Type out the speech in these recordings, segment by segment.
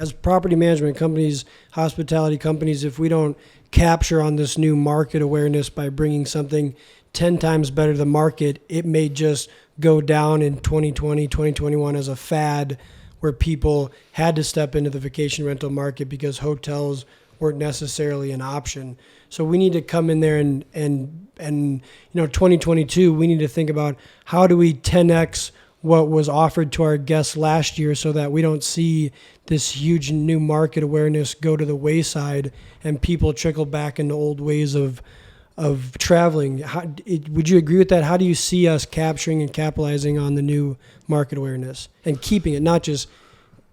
as property management companies, hospitality companies, if we don't capture on this new market awareness by bringing something 10 times better to the market, it may just go down in 2020, 2021 as a fad where people had to step into the vacation rental market because hotels weren't necessarily an option. So we need to come in there and 2022, we need to think about how do we 10x what was offered to our guests last year so that we don't see this huge new market awareness go to the wayside and people trickle back into old ways of traveling. Would you agree with that? How do you see us capturing and capitalizing on the new market awareness and keeping it, not just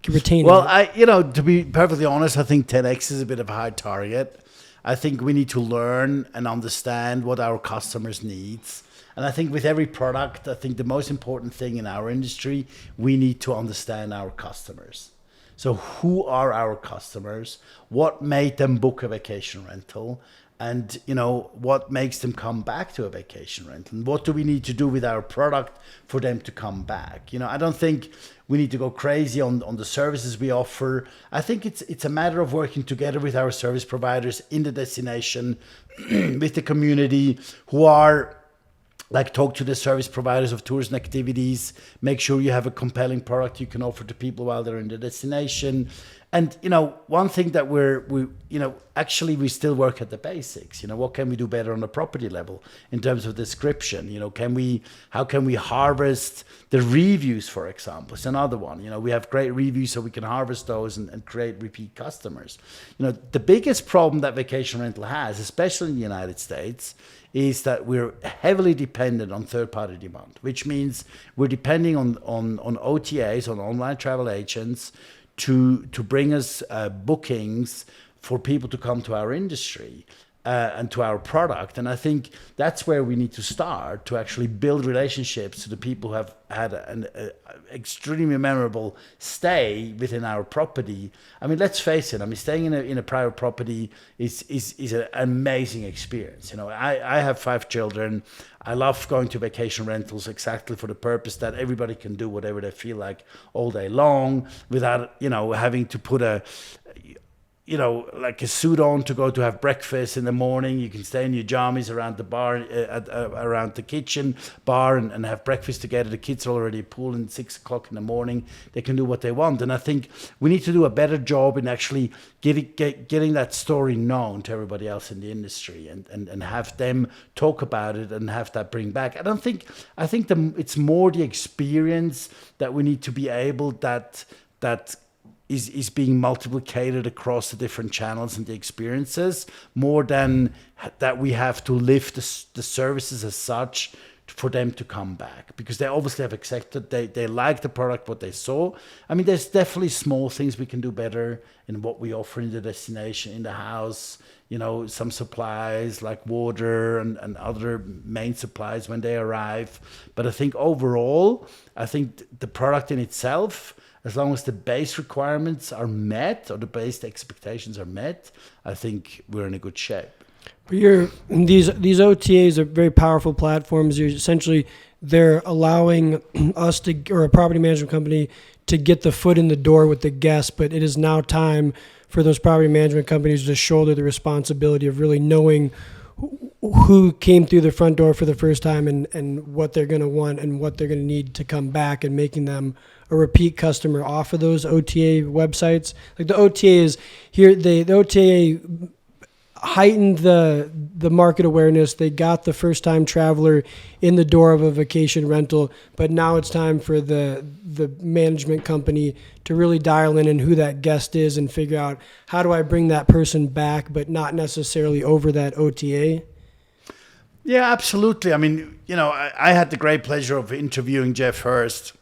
retaining Well, it? to be perfectly honest, I think 10x is a bit of a high target. I think we need to learn and understand what our customers needs. And I think with every product, I think the most important thing in our industry, we need to understand our customers. So who are our customers? What made them book a vacation rental? And what makes them come back to a vacation rental? And what do we need to do with our product for them to come back? I don't think we need to go crazy on the services we offer. I think it's a matter of working together with our service providers in the destination, with the community who are talk to the service providers of tours and activities, make sure you have a compelling product you can offer to people while they're in the destination. And, one thing that we still work at the basics. What can we do better on the property level in terms of description? How can we harvest the reviews, for example? It's another one. We have great reviews, so we can harvest those and create repeat customers. The biggest problem that vacation rental has, especially in the United States, is that we're heavily dependent on third-party demand, which means we're depending on OTAs, on online travel agents, to bring us bookings for people to come to our industry and to our product. And I think that's where we need to start to actually build relationships to the people who have had an extremely memorable stay within our property. I mean, let's face it. Staying in a private property is an amazing experience. I have 5 children. I love going to vacation rentals exactly for the purpose that everybody can do whatever they feel like all day long without, having to put a suit on to go to have breakfast in the morning. You can stay in your jammies around the bar, around the kitchen bar and have breakfast together. The kids are already pulling at 6 o'clock in the morning. They can do what they want. And I think we need to do a better job in actually getting that story known to everybody else in the industry and have them talk about it and have that bring back. I think it's more the experience that we need to be able that is being multiplicated across the different channels and the experiences, more than that we have to lift the services as such for them to come back, because they obviously have accepted, they like the product, what they saw. There's definitely small things we can do better in what we offer in the destination, in the house, some supplies like water and other main supplies when they arrive. But I think overall, the product in itself, as long as the base requirements are met or the base expectations are met, I think we're in a good shape. But these OTAs are very powerful platforms. They're allowing us or a property management company to get the foot in the door with the guest, but it is now time for those property management companies to shoulder the responsibility of really knowing who came through the front door for the first time and what they're going to want and what they're going to need to come back, and making them a repeat customer off of those OTA websites. Like the OTA is here, the OTA heightened the market awareness. They got the first time traveler in the door of a vacation rental, but now it's time for the management company to really dial in who that guest is and figure out, how do I bring that person back, but not necessarily over that OTA? Yeah, absolutely. I had the great pleasure of interviewing Jeff Hurst,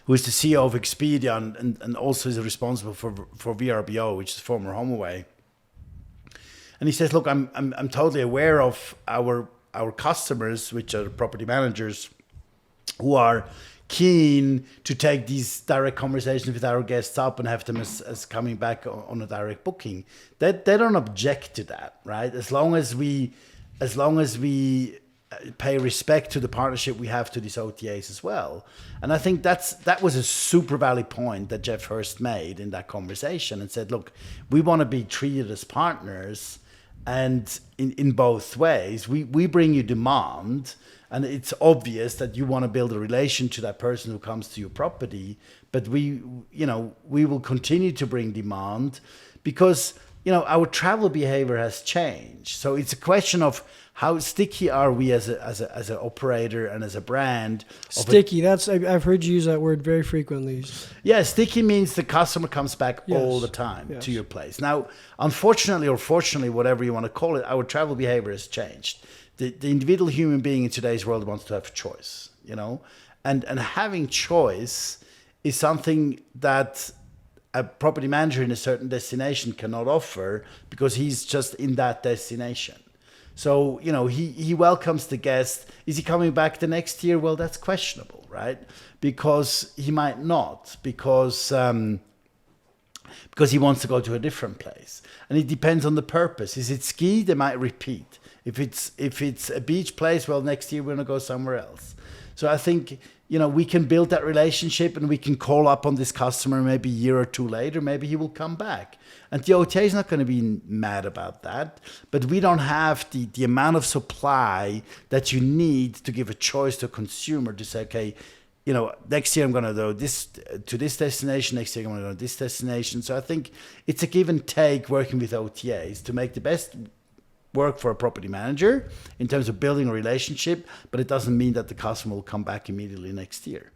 who is the CEO of Expedia and also is responsible for VRBO, which is former HomeAway. And he says, look, I'm totally aware of our customers, which are property managers, who are keen to take these direct conversations with our guests up and have them as coming back on a direct booking. They don't object to that, right? As long as we pay respect to the partnership we have to these OTAs as well. And I think that was a super valid point that Jeff Hurst made in that conversation and said, look, we want to be treated as partners, and in both ways. We bring you demand, and it's obvious that you want to build a relation to that person who comes to your property, but we will continue to bring demand because our travel behavior has changed. So it's a question of how sticky are we as an operator and as a brand. Sticky. I've heard you use that word very frequently. Yeah, sticky means the customer comes back Yes. all the time Yes. to your place. Now, unfortunately or fortunately, whatever you want to call it, our travel behavior has changed. The individual human being in today's world wants to have choice, and having choice is something that a property manager in a certain destination cannot offer because he's just in that destination. So, he welcomes the guest. Is he coming back the next year? Well, that's questionable, right? Because he might not, because he wants to go to a different place. And it depends on the purpose. Is it ski? They might repeat. If it's a beach place, well, next year we're going to go somewhere else. So I think, we can build that relationship, and we can call up on this customer maybe a year or two later. Maybe he will come back. And the OTA is not going to be mad about that. But we don't have the amount of supply that you need to give a choice to a consumer to say, okay, next year I'm going to go to this destination. Next year I'm going to go to this destination. So I think it's a give and take working with OTAs to make the best work for a property manager in terms of building a relationship, but it doesn't mean that the customer will come back immediately next year.